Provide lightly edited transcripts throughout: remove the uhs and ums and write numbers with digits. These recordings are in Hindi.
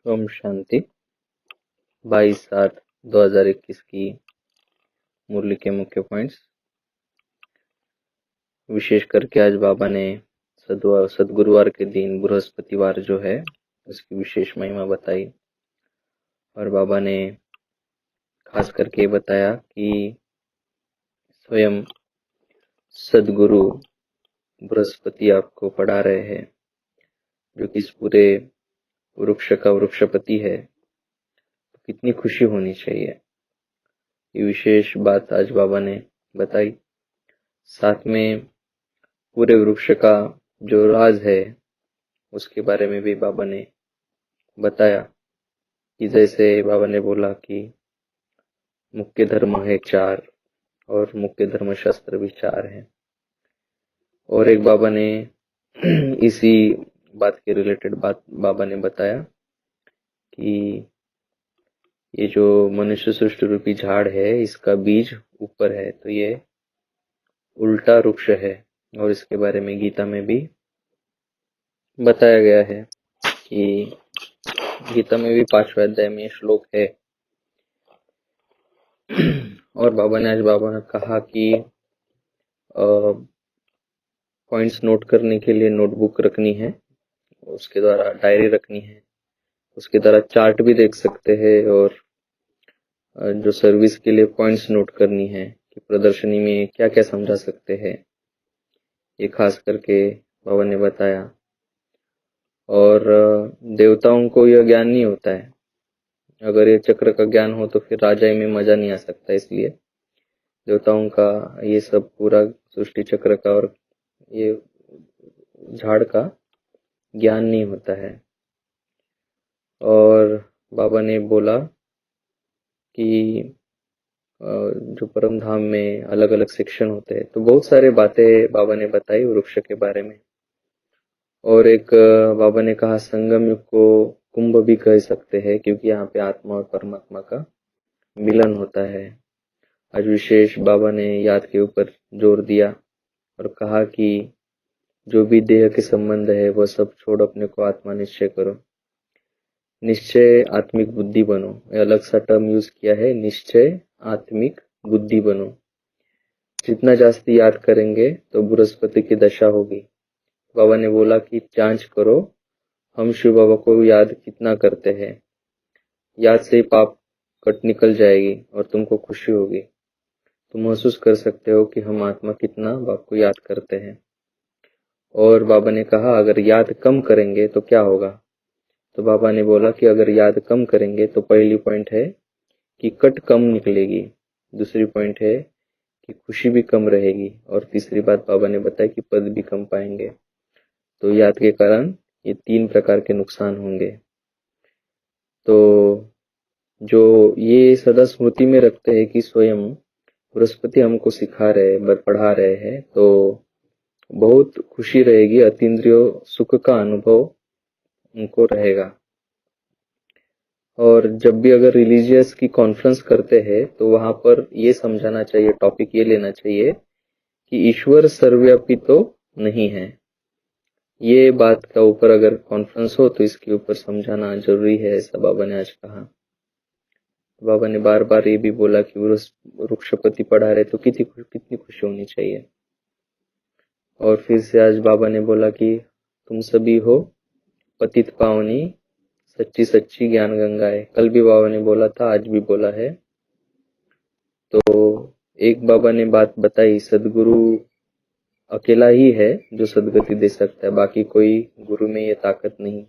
ओम शांति। 22/7/2021 की मुरली के मुख्य पॉइंट्स। विशेष करके आज बाबा ने सदगुरुवार के दिन बृहस्पतिवार जो है उसकी विशेष महिमा बताई और बाबा ने खास करके बताया कि स्वयं सदगुरु बृहस्पति आपको पढ़ा रहे हैं, जो कि इस पूरे वृक्ष का वृक्षपति है, तो कितनी खुशी होनी चाहिए। ये विशेष बात आज बाबा ने बताई। साथ में पूरे वृक्ष का जो राज है उसके बारे में भी बाबा ने बताया कि जैसे बाबा ने बोला कि मुख्य धर्म है 4 और मुख्य धर्म शास्त्र भी 4 है। और एक बाबा ने इसी बात के रिलेटेड बात बाबा ने बताया कि ये जो मनुष्य सृष्टि रूपी झाड़ है इसका बीज ऊपर है, तो ये उल्टा वृक्ष है। और इसके बारे में गीता में भी बताया गया है कि गीता में भी 5वें अध्याय में श्लोक है। और बाबा ने कहा कि पॉइंट्स नोट करने के लिए नोटबुक रखनी है, उसके द्वारा डायरी रखनी है, उसके द्वारा चार्ट भी देख सकते हैं और जो सर्विस के लिए पॉइंट्स नोट करनी है कि प्रदर्शनी में क्या क्या समझा सकते हैं, ये खास करके बाबा ने बताया। और देवताओं को यह ज्ञान नहीं होता है। अगर ये चक्र का ज्ञान हो तो फिर राजाई में मजा नहीं आ सकता, इसलिए देवताओं का ये सब पूरा सृष्टि चक्र का और ये झाड़ का ज्ञान नहीं होता है। और बाबा ने बोला कि जो परम धाम में अलग अलग सेक्शन होते हैं, तो बहुत सारे बातें बाबा ने बताई वृक्ष के बारे में। और एक बाबा ने कहा संगम युग को कुंभ भी कह सकते हैं, क्योंकि यहाँ पे आत्मा और परमात्मा का मिलन होता है। आज विशेष बाबा ने याद के ऊपर जोर दिया और कहा कि जो भी देह के संबंध है वह सब छोड़ अपने को आत्मा निश्चय करो। निश्चय आत्मिक बुद्धि बनो, अलग सा टर्म यूज किया है, निश्चय आत्मिक बुद्धि बनो। जितना जास्ती याद करेंगे तो बृहस्पति की दशा होगी। बाबा ने बोला कि जांच करो हम शिव बाबा को याद कितना करते हैं। याद से ही पाप कट निकल जाएगी और तुमको खुशी होगी। तुम महसूस कर सकते हो कि हम आत्मा कितना बाप को याद करते हैं। और बाबा ने कहा अगर याद कम करेंगे तो क्या होगा। तो बाबा ने बोला कि अगर याद कम करेंगे तो पहली पॉइंट है कि कट कम निकलेगी, दूसरी पॉइंट है कि खुशी भी कम रहेगी, और तीसरी बात बाबा ने बताया कि पद भी कम पाएंगे। तो याद के कारण ये 3 प्रकार के नुकसान होंगे। तो जो ये सदा स्मृति में रखते हैं कि स्वयं बृहस्पति हमको सिखा रहे पढ़ा रहे हैं, तो बहुत खुशी रहेगी, अतीन्द्रिय सुख का अनुभव उनको रहेगा। और जब भी अगर रिलीजियस की कॉन्फ्रेंस करते हैं तो वहां पर ये समझाना चाहिए, टॉपिक ये लेना चाहिए कि ईश्वर सर्वव्यापी तो नहीं है। ये बात का ऊपर अगर कॉन्फ्रेंस हो तो इसके ऊपर समझाना जरूरी है, ऐसा बाबा ने आज कहा। बाबा ने बार बार ये भी बोला कि वृक्षपति पढ़ा रहे तो कितनी खुशी होनी चाहिए। और फिर से आज बाबा ने बोला कि तुम सभी हो पतित पावनी सच्ची सच्ची ज्ञान गंगाएं। कल भी बाबा ने बोला था, आज भी बोला है। तो एक बाबा ने बात बताई, सदगुरु अकेला ही है जो सदगति दे सकता है, बाकी कोई गुरु में ये ताकत नहीं।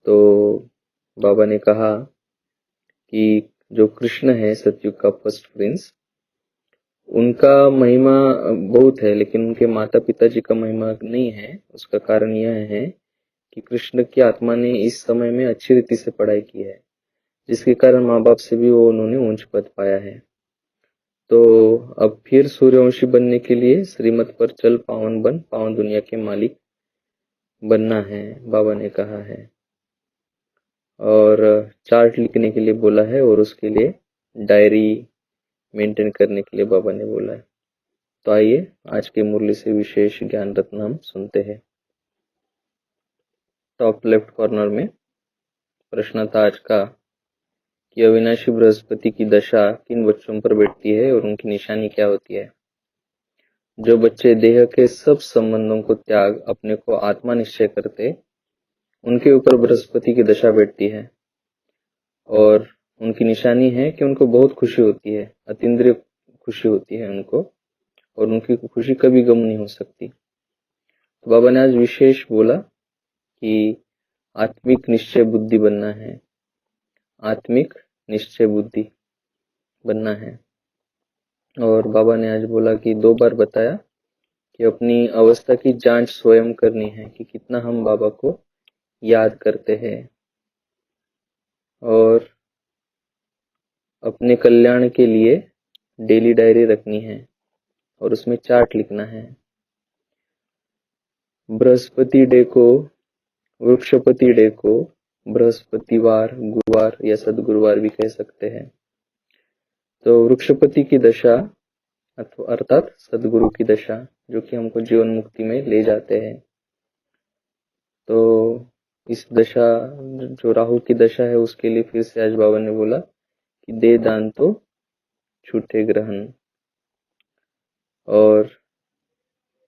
तो बाबा ने कहा कि जो कृष्ण है सतयुग का फर्स्ट प्रिंस, उनका महिमा बहुत है, लेकिन उनके माता पिता जी का महिमा नहीं है। उसका कारण यह है कि कृष्ण की आत्मा ने इस समय में अच्छी रीति से पढ़ाई की है, जिसके कारण माँ बाप से भी वो उन्होंने ऊंच पद पाया है। तो अब फिर सूर्यवंशी बनने के लिए श्रीमत पर चल पावन बन, पावन दुनिया के मालिक बनना है, बाबा ने कहा है। और चार्ट लिखने के लिए बोला है और उसके लिए डायरी मेंटेन करने के लिए बाबा ने बोला है। तो आइए आज के मुरली से विशेष ज्ञान रत्न हम सुनते हैं। टॉप लेफ्ट कॉर्नर में प्रश्न था आज का कि अविनाशी बृहस्पति की दशा किन बच्चों पर बैठती है और उनकी निशानी क्या होती है। जो बच्चे देह के सब संबंधों को त्याग अपने को आत्मा निश्चय करते, उनके ऊपर बृहस्पति की दशा बैठती है और उनकी निशानी है कि उनको बहुत खुशी होती है, अतीन्द्रिय खुशी होती है उनको, और उनकी खुशी कभी गम नहीं हो सकती। तो बाबा ने आज विशेष बोला कि आत्मिक निश्चय बुद्धि बनना है, आत्मिक निश्चय बुद्धि बनना है। और बाबा ने आज बोला कि 2 बार बताया कि अपनी अवस्था की जांच स्वयं करनी है कि कितना हम बाबा को याद करते हैं, और अपने कल्याण के लिए डेली डायरी रखनी है और उसमें चार्ट लिखना है। बृहस्पति डे को, वृक्षपति डे को बृहस्पतिवार, गुरुवार या सदगुरुवार भी कह सकते हैं। तो वृक्षपति की दशा अर्थात सदगुरु की दशा, जो कि हमको जीवन मुक्ति में ले जाते हैं। तो इस दशा, जो राहु की दशा है, उसके लिए फिर से आज बाबा ने बोला कि दे दान तो छूटे ग्रहण। और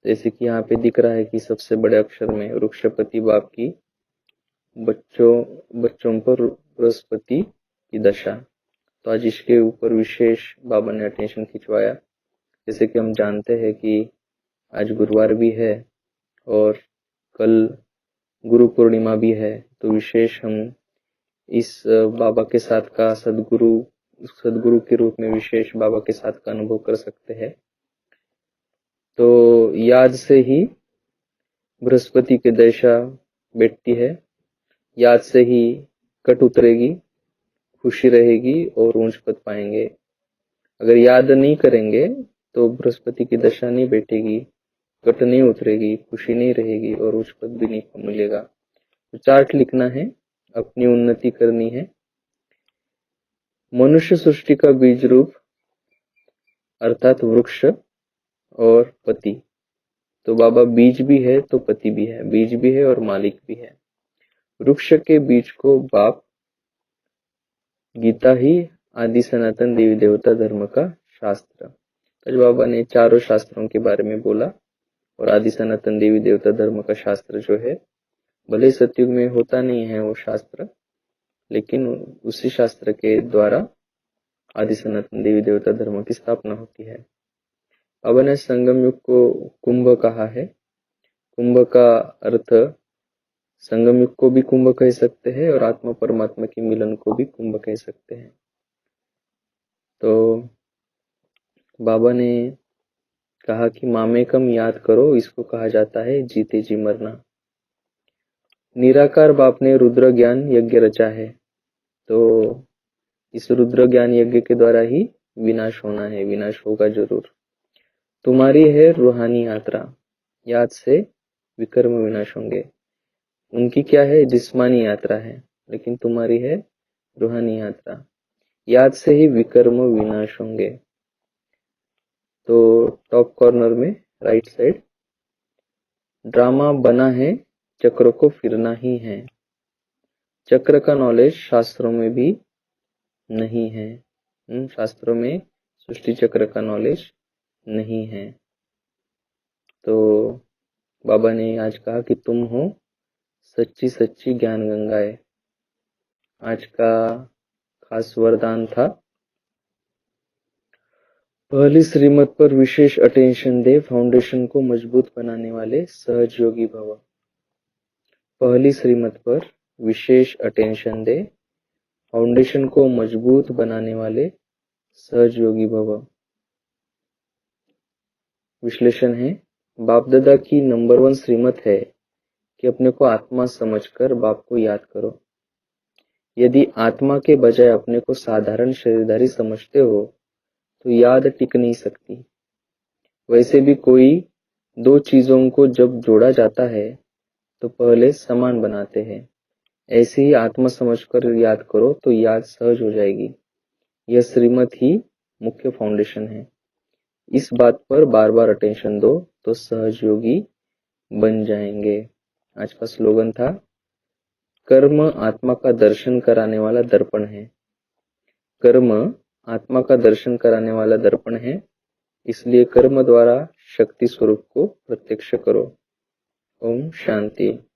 जैसे कि यहाँ पे दिख रहा है कि सबसे बड़े अक्षर में वृक्षपति बाप की बच्चों पर बृहस्पति की दशा। तो आज इसके ऊपर विशेष बाबा ने अटेंशन खिंचवाया। जैसे कि हम जानते हैं कि आज गुरुवार भी है और कल गुरु पूर्णिमा भी है, तो विशेष हम इस बाबा के साथ का सदगुरु के रूप में विशेष बाबा के साथ का अनुभव कर सकते हैं। तो याद से ही बृहस्पति की दशा बैठती है, याद से ही कट उतरेगी, खुशी रहेगी और ऊंच पद पाएंगे। अगर याद नहीं करेंगे तो बृहस्पति की दशा नहीं बैठेगी, कट नहीं उतरेगी, खुशी नहीं रहेगी और उच्च पद भी नहीं मिलेगा। तो चार्ट लिखना है, अपनी उन्नति करनी है। मनुष्य सृष्टि का बीज रूप अर्थात वृक्ष और पति। तो बाबा बीज भी है तो पति भी है, बीज भी है और मालिक भी है। वृक्ष के बीज को बाप गीता ही आदि सनातन देवी देवता धर्म का शास्त्र। आज बाबा ने चारों शास्त्रों के बारे में बोला, और आदि सनातन देवी देवता धर्म का शास्त्र जो है, भले सतयुग में होता नहीं है वो शास्त्र, लेकिन उसी शास्त्र के द्वारा आदि सनातन देवी देवता धर्म की स्थापना होती है। बाबा ने संगम युग को कुंभ कहा है। कुंभ का अर्थ संगम युग को भी कुंभ कह सकते हैं और आत्मा परमात्मा के मिलन को भी कुंभ कह सकते हैं। तो बाबा ने कहा कि मामेकम याद करो, इसको कहा जाता है जीते जी मरना। निराकार बाप ने रुद्र ज्ञान यज्ञ रचा है, तो इस रुद्र ज्ञान यज्ञ के द्वारा ही विनाश होना है, विनाश होगा जरूर। तुम्हारी है रूहानी यात्रा, याद से विकर्म विनाश होंगे। उनकी क्या है, जिस्मानी यात्रा है, लेकिन तुम्हारी है रूहानी यात्रा, याद से ही विकर्म विनाश होंगे। तो टॉप कॉर्नर में राइट साइड, ड्रामा बना है, चक्र को फिरना ही है। चक्र का नॉलेज शास्त्रों में भी नहीं है, शास्त्रों में सृष्टि चक्र का नॉलेज नहीं है। तो बाबा ने आज कहा कि तुम हो सच्ची सच्ची ज्ञान गंगाएं। आज का खास वरदान था, पहली श्रीमत पर विशेष अटेंशन दे, फाउंडेशन को मजबूत बनाने वाले सहज योगी भव। पहली श्रीमत पर विशेष अटेंशन दे, फाउंडेशन को मजबूत बनाने वाले सहज योगी भव। विश्लेषण है, बाप दादा की नंबर 1 श्रीमत है कि अपने को आत्मा समझकर बाप को याद करो। यदि आत्मा के बजाय अपने को साधारण शरीरधारी समझते हो तो याद टिक नहीं सकती। वैसे भी कोई 2 चीजों को जब जोड़ा जाता है तो पहले समान बनाते हैं। ऐसे ही आत्मा समझकर याद करो तो याद सहज हो जाएगी। यह श्रीमत ही मुख्य फाउंडेशन है। इस बात पर बार बार अटेंशन दो तो सहज योगी बन जाएंगे। आज का स्लोगन था, कर्म आत्मा का दर्शन कराने वाला दर्पण है। कर्म आत्मा का दर्शन कराने वाला दर्पण है, इसलिए कर्म द्वारा शक्ति स्वरूप को प्रत्यक्ष करो। ओम शांति।